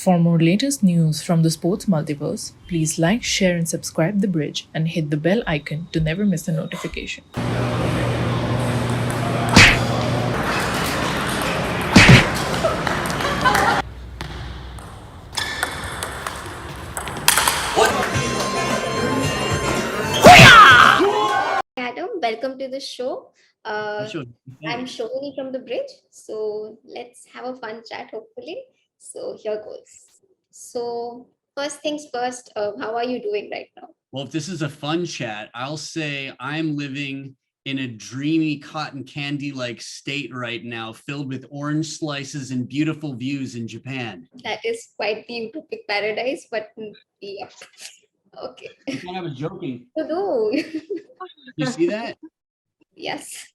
For more latest news from the sports multiverse, please like, share, and subscribe The Bridge and hit the bell icon to never miss a notification. Adam, welcome to the show. Uh, Sure. I'm Shogini from the bridge. So let's have a fun chat, hopefully. So here goes. So, first things first, how are you doing right now? Well, if this is a fun chat, I'll say I'm living in a dreamy cotton candy like state right now, filled with orange slices and beautiful views in Japan. That is quite the utopic paradise, but yeah. Okay. I thought I was joking. To do. You see that? Yes.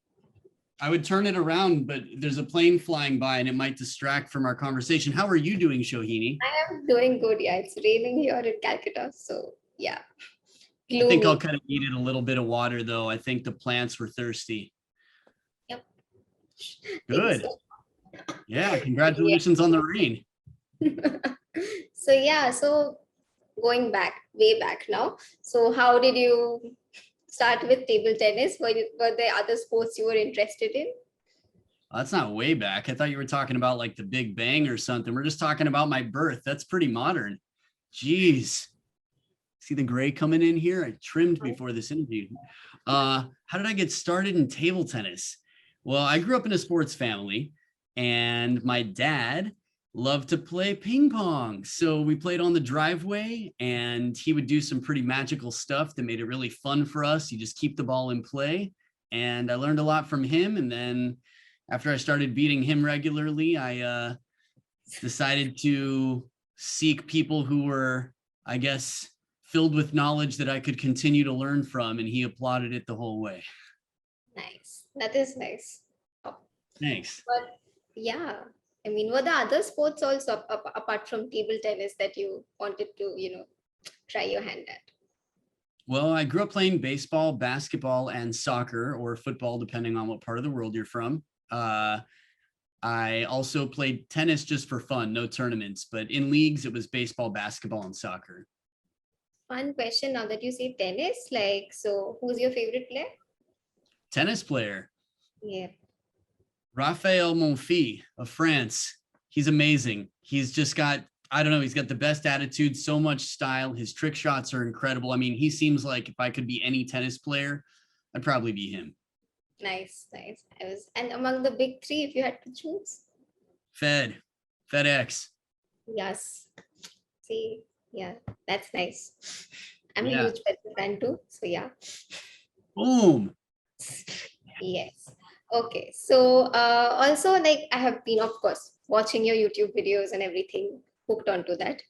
I would turn it around, but there's a plane flying by and it might distract from our conversation. How are you doing, Shohini? I am doing good. Yeah, it's raining here in Calcutta. So, yeah. I think I'll Gloomy. kind of needed a little bit of water, though. I think the plants were thirsty. Yep. Think Good. so. Yeah, congratulations on the rain. So, yeah. So, going back, way back now. So, how did you start with table tennis? Were there other sports you were interested in? That's not way back. I thought you were talking about like the Big Bang or something. We're just talking about my birth. That's pretty modern. Jeez. See the gray coming in here? I trimmed before this interview. How did I get started in table tennis? Well, I grew up in a sports family and my dad loved to play ping pong. So we played on the driveway and he would do some pretty magical stuff that made it really fun for us. You just keep the ball in play. And I learned a lot from him. And then after I started beating him regularly, I decided to seek people who were, I guess, filled with knowledge that I could continue to learn from. And he applauded it the whole way. Nice. That is nice. Thanks. But yeah, I mean, were there other sports also apart from table tennis that you wanted to, try your hand at? Well, I grew up playing baseball, basketball, and soccer or football, depending on what part of the world you're from. I also played tennis just for fun, no tournaments, but in leagues, it was baseball, basketball, and soccer. Fun question now that you say tennis. Like, so who's your favorite player? Tennis player, Yeah. Raphael Monfils of France. He's amazing. He's just got, I don't know, he's got the best attitude, so much style. His trick shots are incredible. I mean, he seems like if I could be any tennis player, I'd probably be him. Nice, nice. And among the big three, if you had to choose? FedEx. Yes. See, yeah, that's nice. I'm a Yeah. huge Pepsi fan too. So yeah. Boom. Yes. Okay. So also like I have been, of course, watching your YouTube videos and everything, hooked onto that.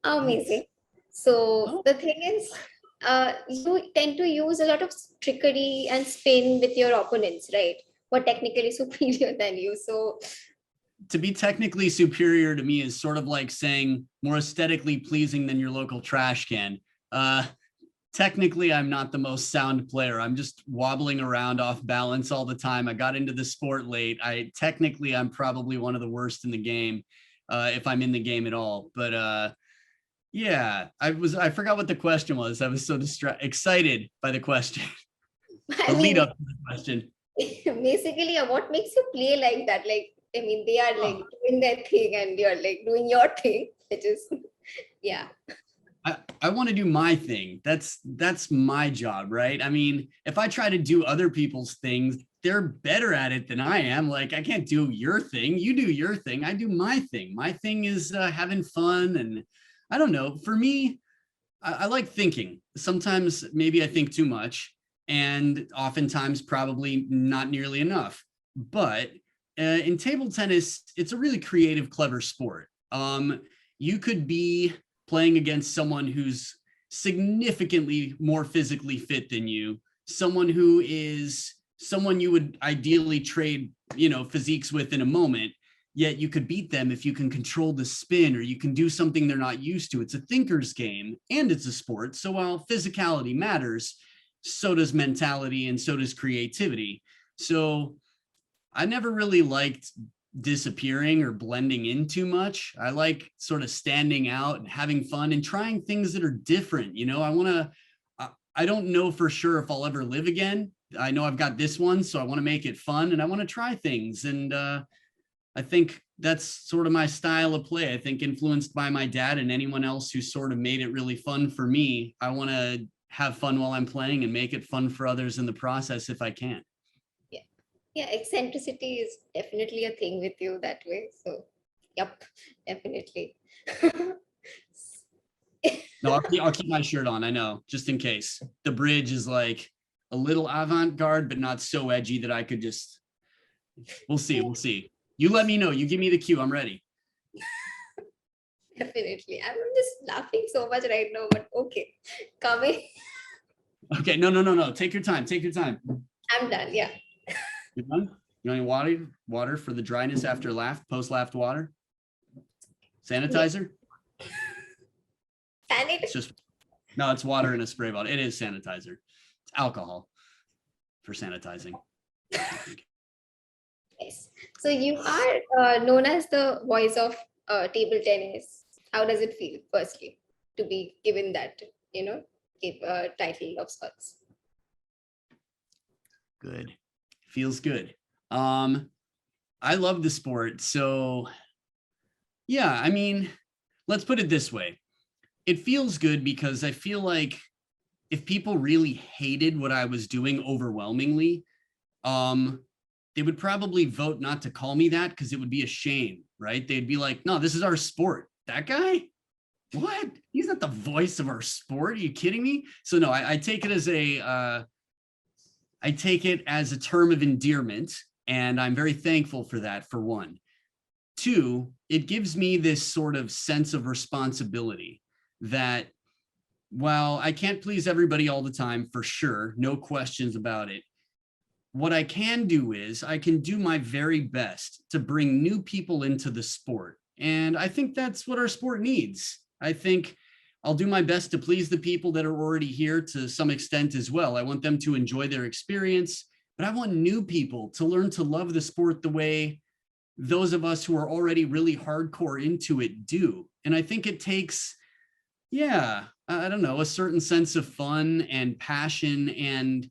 Amazing. So Oh, the thing is, you tend to use a lot of trickery and spin with your opponents, right? Who are technically superior than you. So to be technically superior to me is sort of like saying more aesthetically pleasing than your local trash can. Technically, I'm not the most sound player. I'm just wobbling around off balance all the time. I got into the sport late. I'm probably one of the worst in the game, if I'm in the game at all. But yeah, I forgot what the question was. I was so excited by the question. I The lead mean, up to the question. basically, what makes you play like that? Like, I mean, they are like Oh. doing their thing and you're like doing your thing, which is, yeah. I want to do my thing. That's my job, right? I mean, if I try to do other people's things, they're better at it than I am. Like I can't do your thing. You do your thing. I do my thing. My thing is having fun, and I don't know. For me, I like thinking. Sometimes maybe I think too much, and oftentimes probably not nearly enough. But in table tennis, it's a really creative, clever sport. You could be playing against someone who's significantly more physically fit than you, someone you would ideally trade, physiques with in a moment. Yet you could beat them if you can control the spin or you can do something they're not used to. It's a thinker's game and it's a sport. So while physicality matters, so does mentality and so does creativity. So I never really liked disappearing or blending in too much. I like sort of standing out and having fun and trying things that are different. You know, I don't know for sure if I'll ever live again. I know I've got this one, so I want to make it fun and I want to try things. And I think that's sort of my style of play. I think influenced by my dad and anyone else who sort of made it really fun for me. I want to have fun while I'm playing and make it fun for others in the process if I can. Yeah. Yeah, eccentricity is definitely a thing with you that way. So, yep, definitely. No, I'll keep my shirt on. I know, just in case. The bridge is like a little avant-garde, but not so edgy that I could just. We'll see. We'll see. You let me know. You give me the cue. I'm ready. Definitely. I'm just laughing so much right now, but okay. Coming. Okay. No. Take your time. Take your time. I'm done. Yeah. You done? You want any water for the dryness after laugh, post-laugh water? Sanitizer? It's just, no, it's water in a spray bottle. It is sanitizer. It's alcohol for sanitizing. Yes. So you are known as the voice of table tennis. How does it feel, firstly, to be given that, title of sorts? Good. Feels good. I love the sport. So yeah, I mean, let's put it this way. It feels good because I feel like if people really hated what I was doing overwhelmingly, they would probably vote not to call me that because it would be a shame, right? They'd be like, no, this is our sport. That guy? What? He's not the voice of our sport. Are you kidding me? So no, I take it as a term of endearment, and I'm very thankful for that, for one. Two, it gives me this sort of sense of responsibility that while I can't please everybody all the time, for sure, no questions about it, what I can do is I can do my very best to bring new people into the sport. And I think that's what our sport needs. I think I'll do my best to please the people that are already here to some extent as well. I want them to enjoy their experience, but I want new people to learn to love the sport the way those of us who are already really hardcore into it do. And I think it takes, I don't know, a certain sense of fun and passion and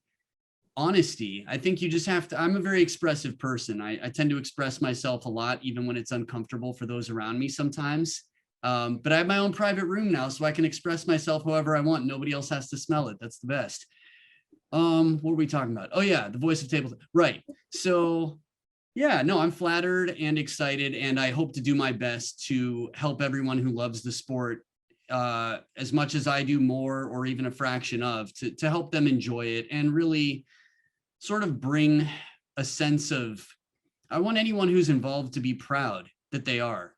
honesty. I think you just have to, I'm a very expressive person. I tend to express myself a lot, even when it's uncomfortable for those around me sometimes. But I have my own private room now, so I can express myself however I want. Nobody else has to smell it. That's the best. What were we talking about? Oh yeah, the voice of table. Right. So yeah, no, I'm flattered and excited, and I hope to do my best to help everyone who loves the sport as much as I do, more or even a fraction of, to help them enjoy it and really sort of bring a sense of, I want anyone who's involved to be proud that they are,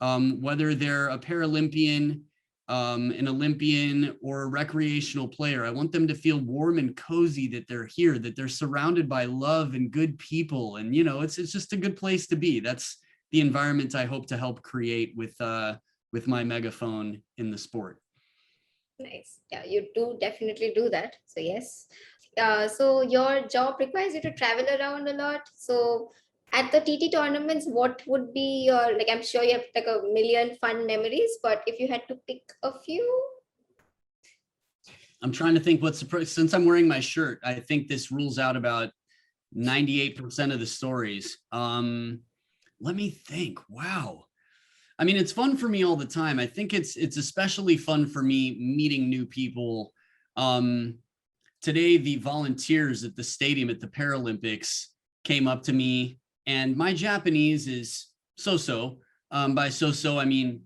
whether they're a Paralympian, an Olympian, or a recreational player. I want them to feel warm and cozy that they're here, that they're surrounded by love and good people. And, it's just a good place to be. That's the environment I hope to help create with my megaphone in the sport. Nice. Yeah, you do definitely do that. So yes. So your job requires you to travel around a lot. So at the TT tournaments, what would be your, like, I'm sure you have like a million fun memories, but if you had to pick a few. I'm trying to think since I'm wearing my shirt, I think this rules out about 98% of the stories. Let me think. Wow. I mean, it's fun for me all the time. I think it's especially fun for me meeting new people. Today, the volunteers at the stadium at the Paralympics came up to me, and my Japanese is so-so. By so-so, I mean,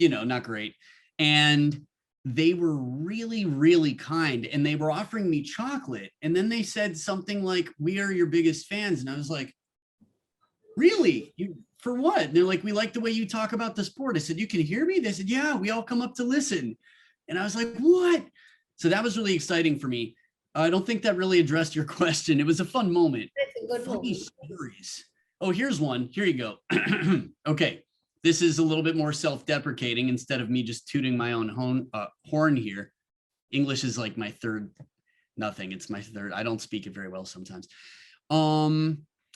not great. And they were really, really kind, and they were offering me chocolate. And then they said something like, "We are your biggest fans." And I was like, "Really? For what?" And they're like, "We like the way you talk about the sport." I said, "You can hear me?" They said, "Yeah, we all come up to listen." And I was like, "What?" So that was really exciting for me. I don't think that really addressed your question. It was a fun moment. That's a good Funny moment. stories. Oh, here's one. Here you go. Okay. This is a little bit more self-deprecating instead of me just tooting my own horn here. English is like my third nothing. It's my third. I don't speak it very well sometimes.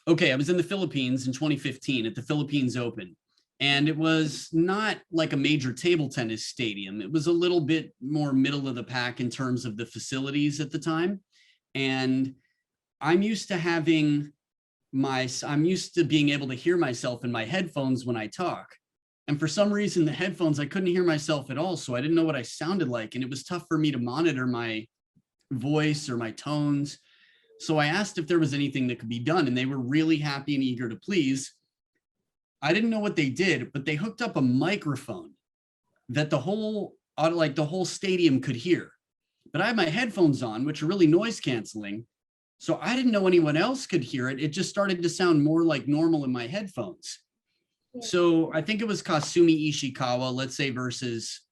Okay, I was in the Philippines in 2015 at the Philippines Open. And it was not like a major table tennis stadium. It was a little bit more middle of the pack in terms of the facilities at the time. And I'm used to having I'm used to being able to hear myself in my headphones when I talk. And for some reason, the headphones, I couldn't hear myself at all. So I didn't know what I sounded like. And it was tough for me to monitor my voice or my tones. So I asked if there was anything that could be done, and they were really happy and eager to please. I didn't know what they did, but they hooked up a microphone that the whole stadium could hear. But I had my headphones on, which are really noise canceling. So I didn't know anyone else could hear it. It just started to sound more like normal in my headphones. So I think it was Kasumi Ishikawa, let's say, versus,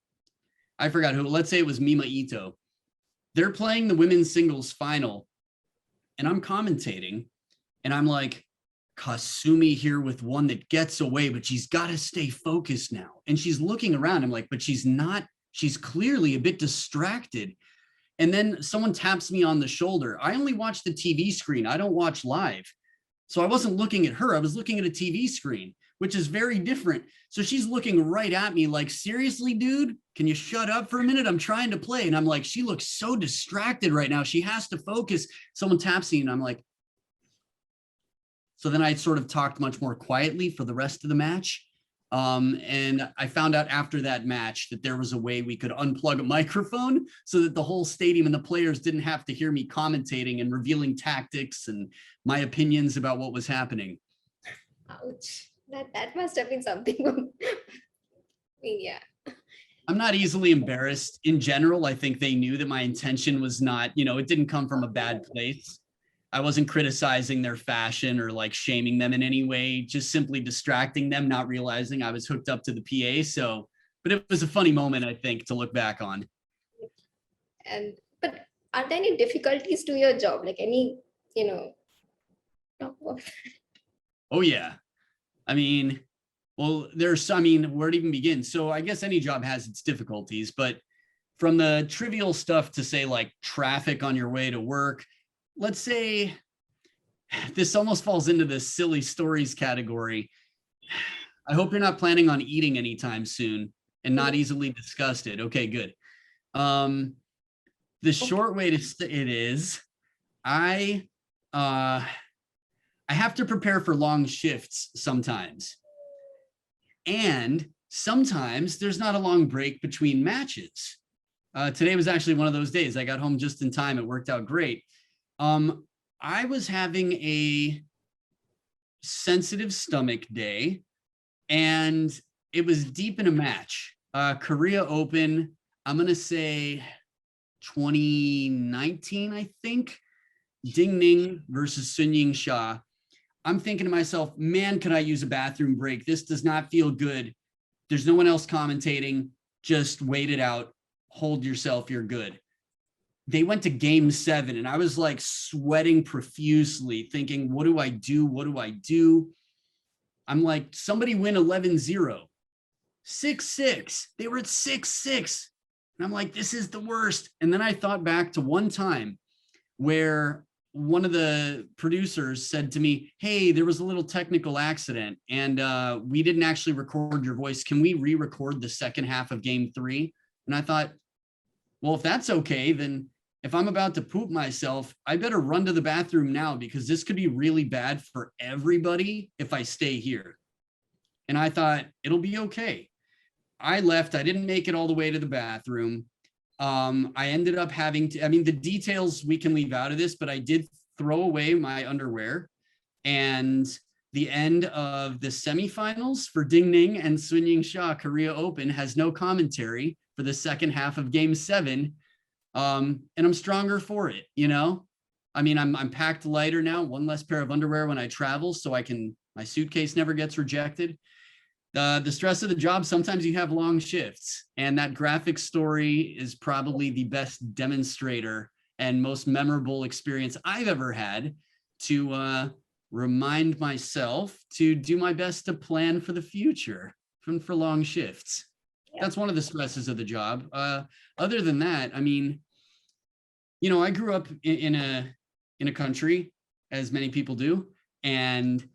I forgot who, let's say it was Mima Ito. They're playing the women's singles final, and I'm commentating, and I'm like, Kasumi here with one that gets away, but she's got to stay focused now. And she's looking around. I'm like, but she's not, she's clearly a bit distracted. And then someone taps me on the shoulder. I only watch the TV screen. I don't watch live. So I wasn't looking at her. I was looking at a TV screen, which is very different. So she's looking right at me like, seriously, dude, can you shut up for a minute? I'm trying to play. And I'm like, she looks so distracted right now. She has to focus. Someone taps me and I'm like, so then I sort of talked much more quietly for the rest of the match. And I found out after that match that there was a way we could unplug a microphone so that the whole stadium and the players didn't have to hear me commentating and revealing tactics and my opinions about what was happening. Ouch. That must have been something. Yeah. I'm not easily embarrassed. In general, I think they knew that my intention was not, it didn't come from a bad place. I wasn't criticizing their fashion or like shaming them in any way, just simply distracting them, not realizing I was hooked up to the PA. So, but it was a funny moment, I think, to look back on. But are there any difficulties to your job? Like any, Oh, yeah. I mean, well, where to even begin? So I guess any job has its difficulties, but from the trivial stuff to say like traffic on your way to work, let's say this almost falls into the silly stories category. I hope you're not planning on eating anytime soon and not easily disgusted. Okay, good. The short way to it is I have to prepare for long shifts sometimes. And sometimes there's not a long break between matches. Today was actually one of those days. I got home just in time. It worked out great. I was having a sensitive stomach day, and it was deep in a match. Korea Open, I'm going to say 2019, I think. Ding Ning versus Sun Ying Sha. I'm thinking to myself, man, can I use a bathroom break? This does not feel good. There's no one else commentating. Just wait it out. Hold yourself. You're good. They went to game 7 and I was like sweating profusely thinking, what do I do? What do I do? I'm like, somebody win 11-0, 6-6. They were at 6-6. And I'm like, this is the worst. And then I thought back to one time where one of the producers said to me, hey, there was a little technical accident and we didn't actually record your voice. Can we re-record the second half of game 3? And I thought, well, if that's okay, then if I'm about to poop myself, I better run to the bathroom now because this could be really bad for everybody if I stay here. And I thought, it'll be okay. I left. I didn't make it all the way to the bathroom. I ended up having to, the details we can leave out of this, but I did throw away my underwear. And the end of the semifinals for Ding Ning and Sun Ying Sha Korea Open has no commentary for the second half of game 7. And I'm stronger for it, I'm packed lighter now, one less pair of underwear when I travel, so my suitcase never gets rejected. The stress of the job, sometimes you have long shifts, and that graphic story is probably the best demonstrator and most memorable experience I've ever had to remind myself to do my best to plan for the future for long shifts. That's one of the stresses of the job. Other than that, I grew up in a country, as many people do, And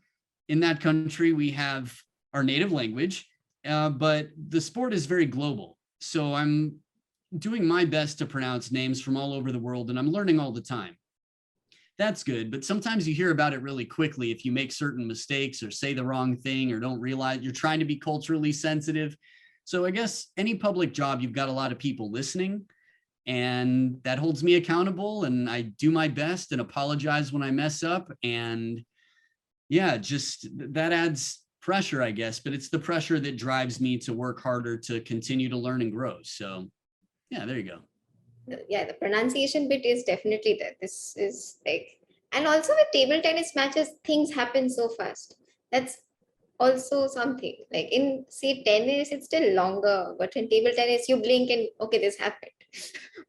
in that country, we have our native language, but the sport is very global. So I'm doing my best to pronounce names from all over the world, and I'm learning all the time. That's good, but sometimes you hear about it really quickly if you make certain mistakes or say the wrong thing or don't realize you're trying to be culturally sensitive. So I guess any public job, you've got a lot of people listening, and that holds me accountable, and I do my best and apologize when I mess up. And yeah, just that adds pressure, I guess, but it's the pressure that drives me to work harder to continue to learn and grow. So yeah, there you go. Yeah, the pronunciation bit is definitely there. This is like, and also with table tennis matches, things happen so fast. That's also something. Like in, say, tennis, it's still longer, but in table tennis, you blink and okay, this happened.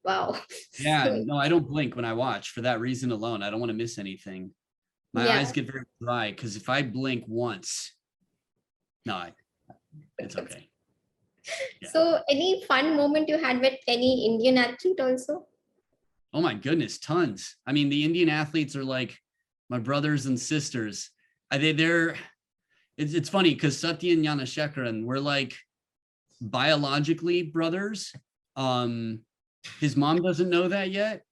Wow. Yeah, So, no, I don't blink when I watch for that reason alone. I don't want to miss anything. My eyes yeah. get very dry because if I blink once, no, it's okay. Yeah. So any fun moment you had with any Indian athlete also? Oh my goodness, tons. I mean, the Indian athletes are like my brothers and sisters. They're it's funny because Sathiyan Gnanasekaran, we're like biologically brothers. His mom doesn't know that yet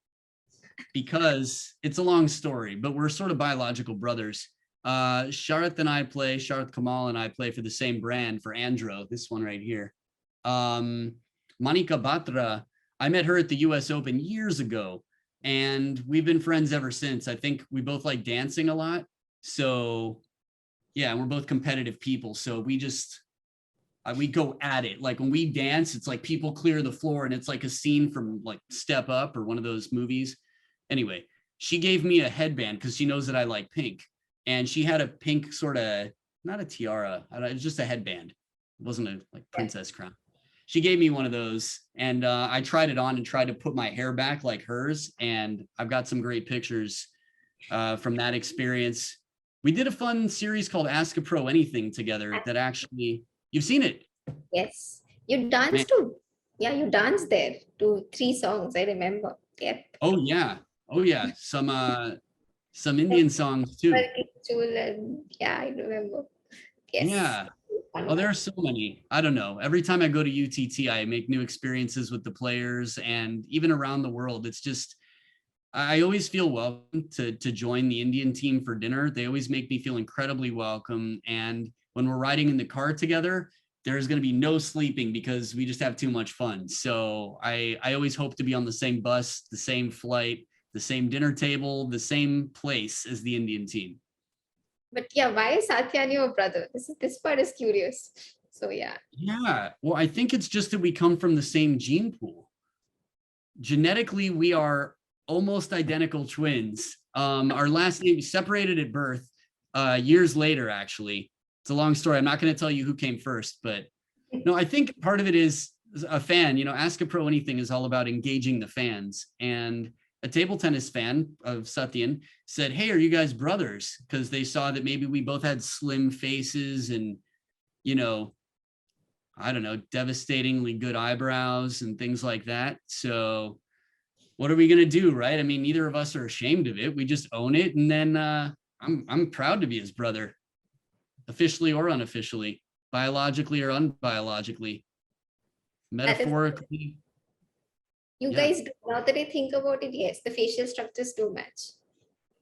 because it's a long story, but we're sort of biological brothers. Sharath Kamal and I play for the same brand for Andro, this one right here. Manika Batra, I met her at the US Open years ago, and we've been friends ever since. I think we both like dancing a lot. So yeah, we're both competitive people. So we go at it. Like when we dance, it's like people clear the floor and it's like a scene from like Step Up or one of those movies. Anyway, she gave me a headband because she knows that I like pink. And she had a pink sort of, not a tiara, it's just a headband. It wasn't a like princess crown. She gave me one of those, and I tried it on and tried to put my hair back like hers. And I've got some great pictures from that experience. We did a fun series called Ask a Pro Anything together that actually, you've seen it. Yes. You danced to, yeah, you danced there to 3 songs, I remember. Yep. Oh yeah. Oh yeah. Some Indian songs too. Yeah, I remember. Yes. Yeah. Fun Oh, there one. are so many. I don't know. Every time I go to UTT, I make new experiences with the players and even around the world. It's just, I always feel welcome to join the Indian team for dinner. They always make me feel incredibly welcome. And when we're riding in the car together, there's going to be no sleeping because we just have too much fun. So I always hope to be on the same bus, the same flight, the same dinner table, the same place as the Indian team. But yeah, why is Satyan your brother? This part is curious. So yeah. Yeah. Well, I think it's just that we come from the same gene pool. Genetically, we are almost identical twins. Our last name separated at birth, years later, actually. It's a long story. I'm not going to tell you who came first, but no, I think part of it is a fan. Ask a Pro Anything is all about engaging the fans. And a table tennis fan of Sathiyan said, "Hey, are you guys brothers?" Because they saw that maybe we both had slim faces and, I don't know, devastatingly good eyebrows and things like that. So what are we going to do, right? I mean, neither of us are ashamed of it. We just own it. And then I'm proud to be his brother, officially or unofficially, biologically or unbiologically, metaphorically. You Yeah. guys, now that I think about it, yes, the facial structures do match.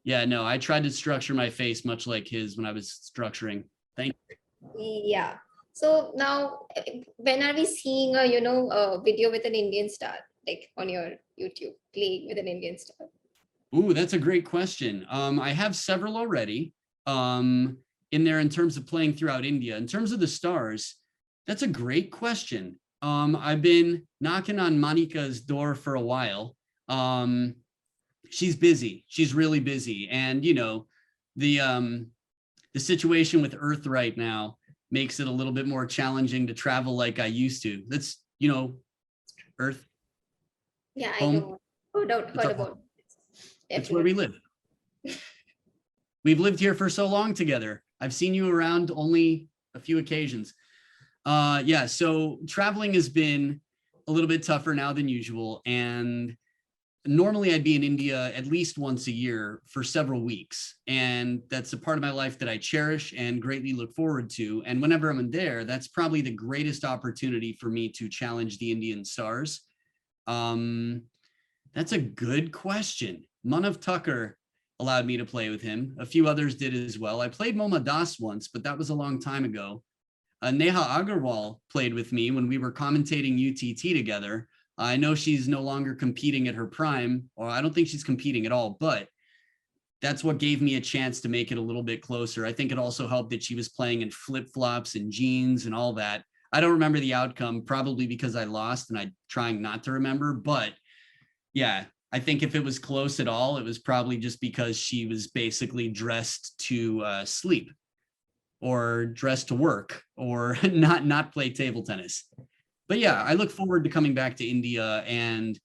Yeah, no, I tried to structure my face much like his when I was structuring. Thank you. Yeah. So now, when are we seeing a video with an Indian star, like on your YouTube, playing with an Indian star? Ooh, that's a great question. I have several already in there in terms of playing throughout India. In terms of the stars, that's a great question. I've been knocking on Manika's door for a while. She's busy. She's really busy. And, the situation with Earth right now makes it a little bit more challenging to travel like I used to. That's, Earth. Yeah, I Home. know. Heard about it. It's where we live. We've lived here for so long together. I've seen you around only a few occasions. Yeah, so traveling has been a little bit tougher now than usual. And normally I'd be in India at least once a year for several weeks. And that's a part of my life that I cherish and greatly look forward to. And whenever I'm in there, that's probably the greatest opportunity for me to challenge the Indian stars. That's a good question. Manav Tucker allowed me to play with him. A few others did as well. I played Moma Das once, but that was a long time ago. Neha Agarwal played with me when we were commentating UTT together. I know she's no longer competing at her prime, or I don't think she's competing at all, but that's what gave me a chance to make it a little bit closer. I think it also helped that she was playing in flip-flops and jeans and all that. I don't remember the outcome, probably because I lost and I'm trying not to remember, but yeah, I think if it was close at all, it was probably just because she was basically dressed to sleep or dressed to work or not play table tennis. But yeah, I look forward to coming back to India and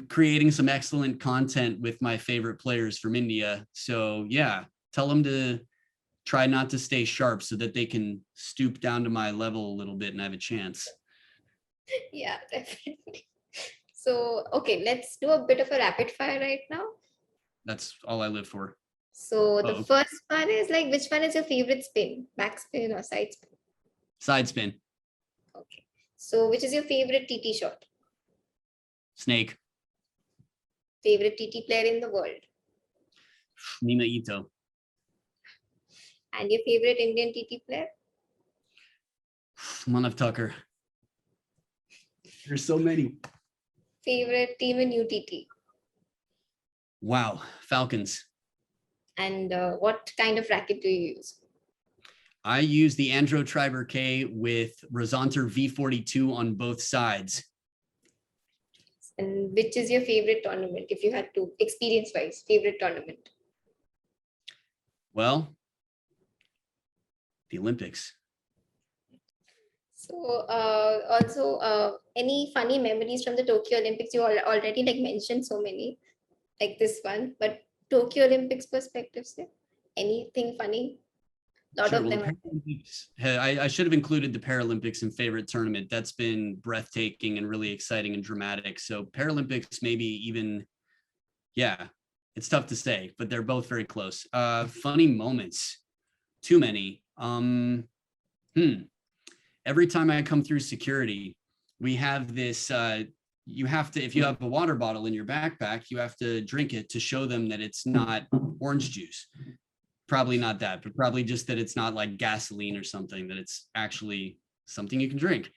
creating some excellent content with my favorite players from India. So yeah, tell them to try not to stay sharp so that they can stoop down to my level a little bit and have a chance. Yeah, definitely. So, okay, let's do a bit of a rapid fire right now. That's all I live for. So the first one is like, which one is your favorite spin? Backspin or side spin? Side spin. Okay. So which is your favorite TT shot? Snake. Favorite TT player in the world? Nina Ito. And your favorite Indian TT player? Manav Tucker. There's so many. Favorite team in UTT? Wow, Falcons. And what kind of racket do you use? I use the Andro Triber K with Razanter V42 on both sides. And which is your favorite tournament, if you had to, experience-wise, favorite tournament? Well, the Olympics. So also, any funny memories from the Tokyo Olympics? You already like mentioned so many, like this one, but Tokyo Olympics perspectives, anything funny? Lot Sure, of well, them. I should have included the Paralympics in favorite tournament. That's been breathtaking and really exciting and dramatic. So Paralympics, maybe even, yeah, it's tough to say, but they're both very close. Funny moments, too many. Every time I come through security, we have this, you have to, if you have a water bottle in your backpack, you have to drink it to show them that it's not orange juice. Probably not that, but probably just that it's not like gasoline or something, that it's actually something you can drink.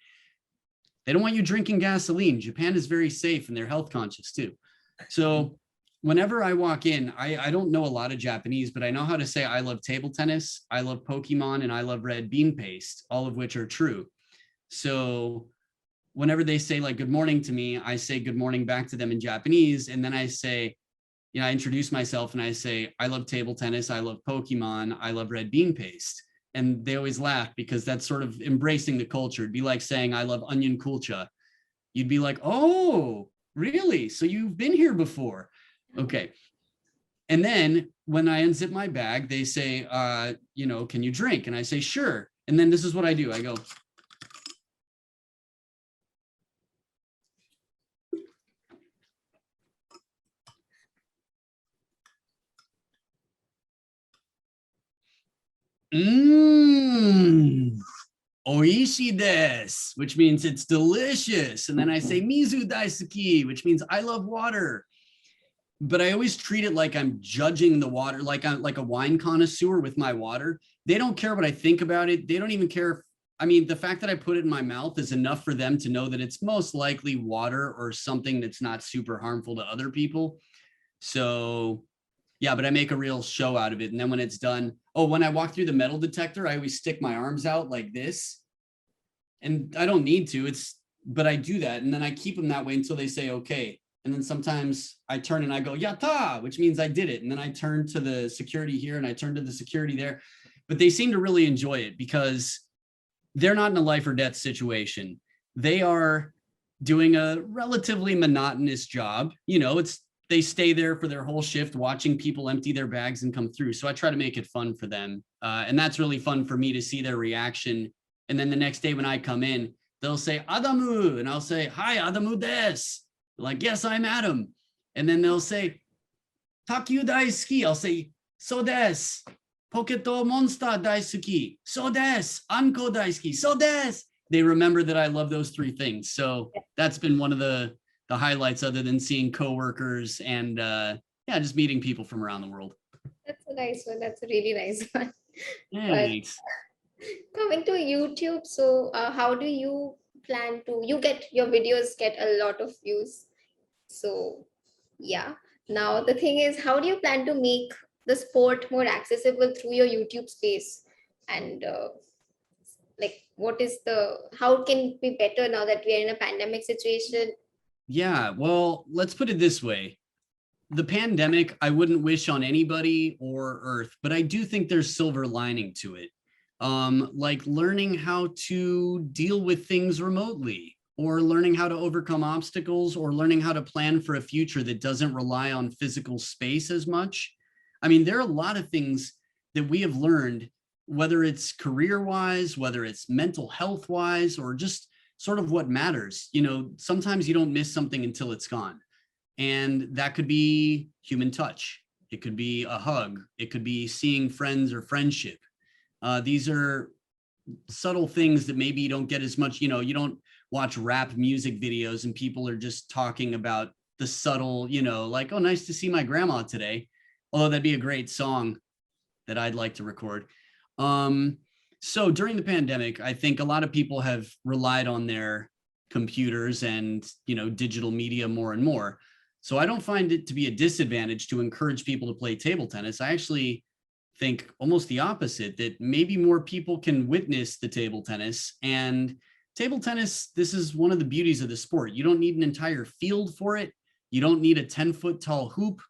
They don't want you drinking gasoline. Japan is very safe and they're health conscious too. So whenever I walk in, I don't know a lot of Japanese, but I know how to say I love table tennis, I love Pokemon, and I love red bean paste, all of which are true. So whenever they say like good morning to me, I say good morning back to them in Japanese. And then I say, you know, I introduce myself and I say, I love table tennis, I love Pokemon, I love red bean paste. And they always laugh because that's sort of embracing the culture. It'd be like saying, I love onion kulcha. You'd be like, oh, really? So you've been here before. Okay. And then when I unzip my bag, they say, you know, can you drink? And I say, sure. And then this is what I do. I go, oishi desu, which means it's delicious. And then I say mizu daisuki, which means I love water. But I always treat it like I'm judging the water, like I'm like a wine connoisseur with my water. They don't care what I think about it. They don't even care if, I mean, the fact that I put it in my mouth is enough for them to know that it's most likely water or something that's not super harmful to other people. So yeah, but I make a real show out of it. And then when it's done, oh, when I walk through the metal detector, I always stick my arms out like this. And I don't need to, but I do that. And then I keep them that way until they say, okay. And then sometimes I turn and I go, yatta, which means I did it. And then I turn to the security here and I turn to the security there. But they seem to really enjoy it because they're not in a life or death situation. They are doing a relatively monotonous job. You know, they stay there for their whole shift watching people empty their bags and come through. So I try to make it fun for them. And that's really fun for me to see their reaction. And then the next day when I come in, they'll say, Adamu. And I'll say, hi, Adamu des. Like, yes, I'm Adam. And then they'll say, Takyu daisuki. I'll say, so desu. Poketo monster daisuki. So desu. Anko daisuki. So desu. They remember that I love those three things. So that's been one of the highlights, other than seeing coworkers and yeah, just meeting people from around the world. That's a nice one. That's a really nice one. But Thanks. coming to YouTube, so how do you plan to, you get your videos get a lot of views. So yeah. Now the thing is, how do you plan to make the sport more accessible through your YouTube space? And like, what is the, how can it be better now that we are in a pandemic situation? Yeah, well, let's put it this way. The pandemic, I wouldn't wish on anybody or Earth, but I do think there's silver lining to it. Like learning how to deal with things remotely, or learning how to overcome obstacles, or learning how to plan for a future that doesn't rely on physical space as much. I mean, there are a lot of things that we have learned, whether it's career-wise, whether it's mental health-wise, or just sort of what matters. You know, sometimes you don't miss something until it's gone. And that could be human touch. It could be a hug. It could be seeing friends or friendship. These are subtle things that maybe you don't get as much, you know, you don't watch rap music videos and people are just talking about the subtle, you know, like, oh, nice to see my grandma today. Although that'd be a great song that I'd like to record. So during the pandemic, I think a lot of people have relied on their computers and, you know, digital media more and more. So I don't find it to be a disadvantage to encourage people to play table tennis. I actually think almost the opposite, that maybe more people can witness the table tennis. And table tennis, this is one of the beauties of the sport. You don't need an entire field for it. You don't need a 10-foot tall hoop.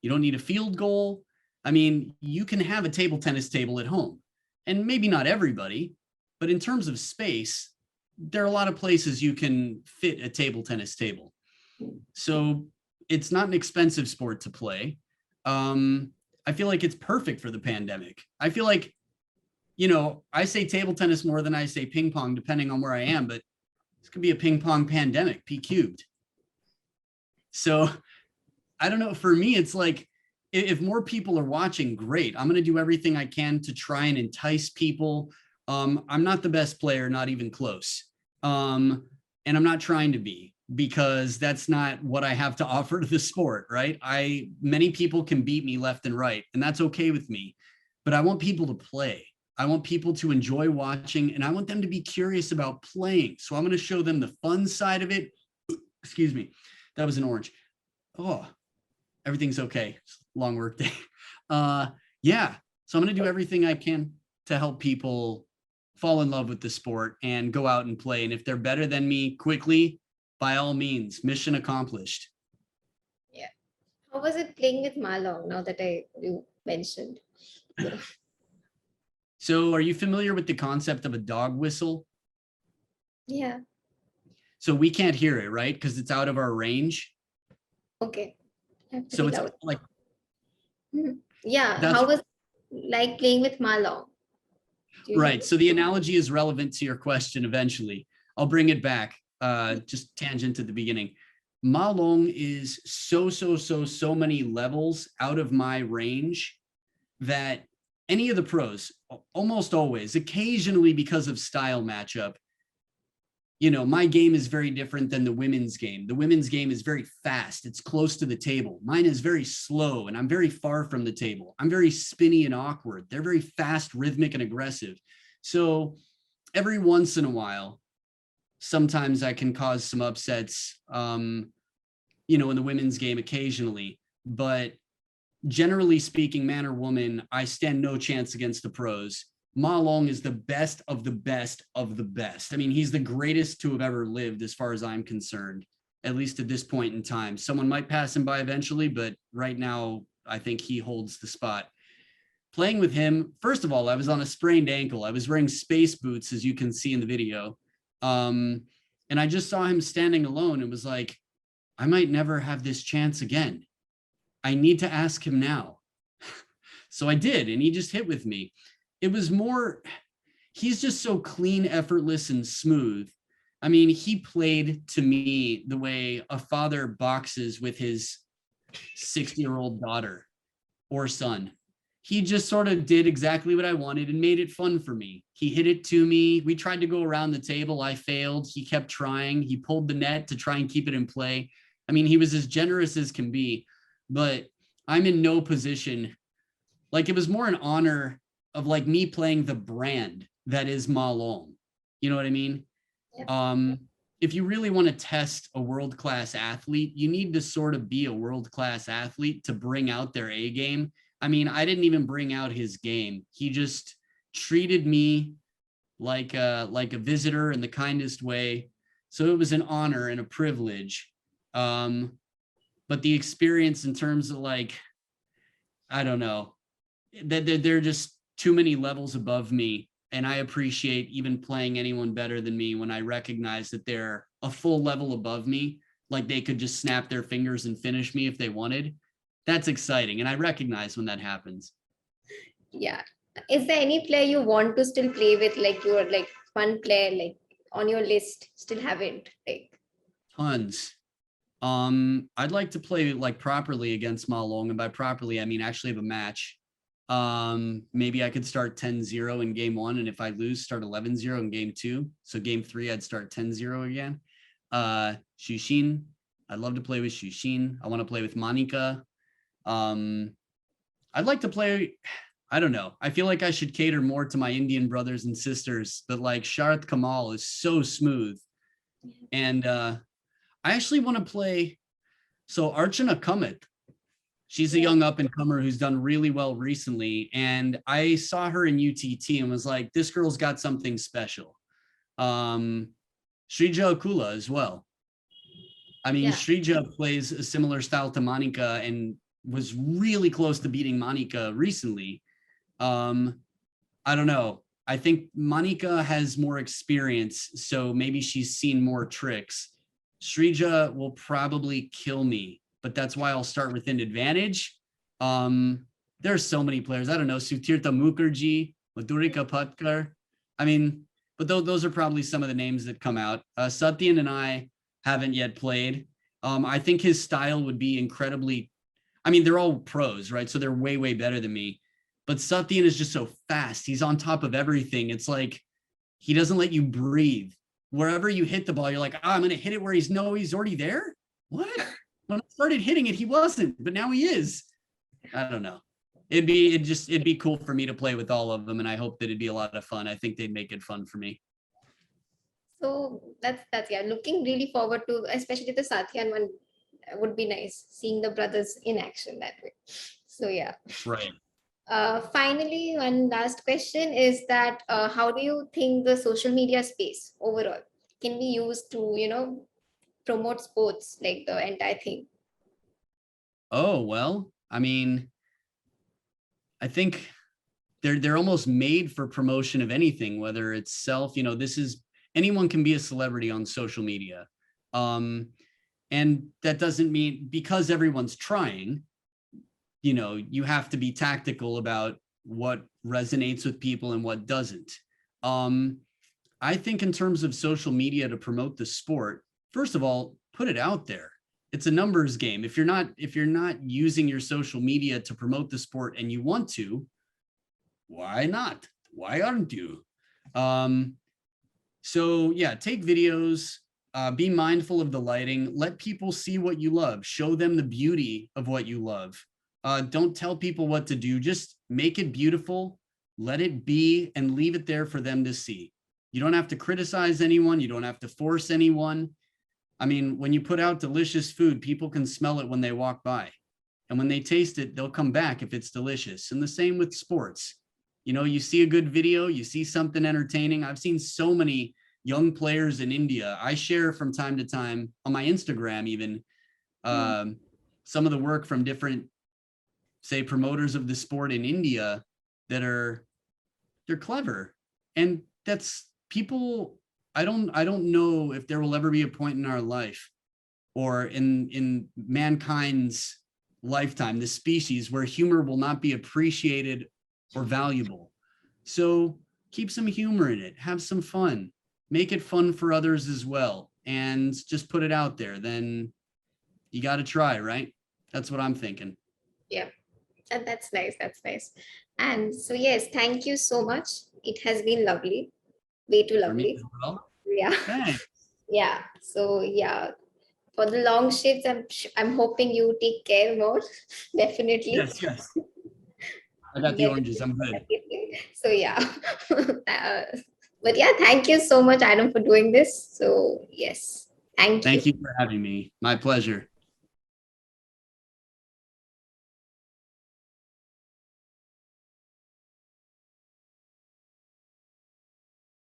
You don't need a field goal. I mean, you can have a table tennis table at home, and maybe not everybody, but in terms of space, there are a lot of places you can fit a table tennis table. So it's not an expensive sport to play. I feel like it's perfect for the pandemic. I feel like, you know, I say table tennis more than I say ping pong, depending on where I am, but this could be a ping pong pandemic, P cubed. So I don't know. For me, it's like, if more people are watching, great. I'm going to do everything I can to try and entice people. I'm not the best player, not even close. And I'm not trying to be, because that's not what I have to offer to the sport, right? Many people can beat me left and right, and that's okay with me. But I want people to play. I want people to enjoy watching, and I want them to be curious about playing. So I'm going to show them the fun side of it. Excuse me. That was an orange. Oh, everything's okay. Long work day. Yeah. So I'm going to do everything I can to help people fall in love with the sport and go out and play. And if they're better than me quickly, by all means, mission accomplished. Yeah. How was it playing with Malong, now that you mentioned? So are you familiar with the concept of a dog whistle? Yeah. So we can't hear it, right? Because it's out of our range. Okay. So it's like, yeah. that's How was like playing with Malong? right. So the analogy is relevant to your question eventually. I'll bring it back. Just tangent at the beginning. Ma Long is so many levels out of my range that any of the pros, almost always, occasionally because of style matchup, you know, my game is very different than the women's game. The women's game is very fast. It's close to the table. Mine is very slow, and I'm very far from the table. I'm very spinny and awkward. They're very fast, rhythmic, and aggressive. So every once in a while, sometimes I can cause some upsets, you know, in the women's game occasionally. But generally speaking, man or woman, I stand no chance against the pros. Ma Long is the best of the best of the best. I mean, he's the greatest to have ever lived as far as I'm concerned, at least at this point in time. Someone might pass him by eventually, but right now, I think he holds the spot. Playing with him, first of all, I was on a sprained ankle. I was wearing space boots, as you can see in the video. And I just saw him standing alone and was like, I might never have this chance again. I need to ask him now. So I did, and he just hit with me. It was more, he's just so clean, effortless, and smooth. I mean, he played to me the way a father boxes with his 60-year-old daughter or son. He just sort of did exactly what I wanted and made it fun for me. He hit it to me. We tried to go around the table. I failed. He kept trying. He pulled the net to try and keep it in play. I mean, he was as generous as can be, but I'm in no position. Like, it was more an honor of like me playing the brand that is Ma Long. You know what I mean? Yeah. If you really want to test a world-class athlete, you need to sort of be a world-class athlete to bring out their A game. I mean, I didn't even bring out his game. He just treated me like a visitor in the kindest way. So it was an honor and a privilege. But the experience in terms of like, I don't know, that they're just too many levels above me. And I appreciate even playing anyone better than me when I recognize that they're a full level above me, like they could just snap their fingers and finish me if they wanted. That's exciting. And I recognize when that happens. Yeah. Is there any player you want to still play with, like your like fun player, like on your list, still haven't? Like, Tons. I'd like to play like properly against Ma Long, and by properly I mean actually have a match. Maybe I could start 10-0 in game 1, and if I lose, start 11-0 in game 2. So game 3 I'd start 10-0 again. Shushin, I'd love to play with Shushin. I want to play with Manika. I'd like to play, I don't know, I feel like I should cater more to my Indian brothers and sisters, but like Sharath Kamal is so smooth. And I actually want to play, so Archana Kamit, she's a young up and comer who's done really well recently. And I saw her in UTT and was like, this girl's got something special. Shrija Okula as well. I mean, yeah. Shrija plays a similar style to Manika and was really close to beating Manika recently. I don't know. I think Manika has more experience, so maybe she's seen more tricks. Shrija will probably kill me, but that's why I'll start with an advantage. There's so many players. I don't know, Sutirtha Mukherjee, Madhurika Patkar. I mean, but those are probably some of the names that come out. Sathiyan and I haven't yet played. I think his style would be incredibly, I mean, they're all pros, right? So they're way, way better than me. But Sathiyan is just so fast. He's on top of everything. It's like he doesn't let you breathe. Wherever you hit the ball, you're like, oh, I'm going to hit it where he's already there. What? When I started hitting it, he wasn't, but now he is. I don't know. It'd be cool for me to play with all of them, and I hope that it'd be a lot of fun. I think they'd make it fun for me. So that's yeah. Looking really forward to, especially the Sathiyan one, would be nice seeing the brothers in action that way. So yeah. Right. Finally, one last question is that how do you think the social media space overall can be used to, promote sports, like the entire thing? Oh, well, I mean, I think they're almost made for promotion of anything, whether it's self, this is, anyone can be a celebrity on social media. And that doesn't mean because everyone's trying, you have to be tactical about what resonates with people and what doesn't. I think in terms of social media to promote the sport, first of all, put it out there. It's a numbers game. If you're not using your social media to promote the sport and you want to, why not? Why aren't you? So yeah, take videos, be mindful of the lighting, let people see what you love, show them the beauty of what you love. Don't tell people what to do, just make it beautiful, let it be, and leave it there for them to see. You don't have to criticize anyone, you don't have to force anyone. I mean, when you put out delicious food, people can smell it when they walk by. And when they taste it, they'll come back if it's delicious. And the same with sports. You see a good video, you see something entertaining. I've seen so many young players in India. I share from time to time on my Instagram, even some of the work from different, say, promoters of the sport in India that they're clever. And that's people, I don't know if there will ever be a point in our life or in mankind's lifetime, the species, where humor will not be appreciated or valuable. So keep some humor in it, have some fun, make it fun for others as well, and just put it out there. Then you got to try, right? That's what I'm thinking. Yeah. And that's nice. That's nice. And so, yes, thank you so much. It has been lovely. Way too For me lovely. as well. Yeah. Thanks. Yeah. So, yeah. For the long shifts, I'm hoping you take care more. Definitely. Yes, yes. I got the oranges. Definitely. I'm good. Definitely. So, yeah. But yeah, thank you so much, Adam, for doing this. So, yes. Thank you. Thank you for having me. My pleasure.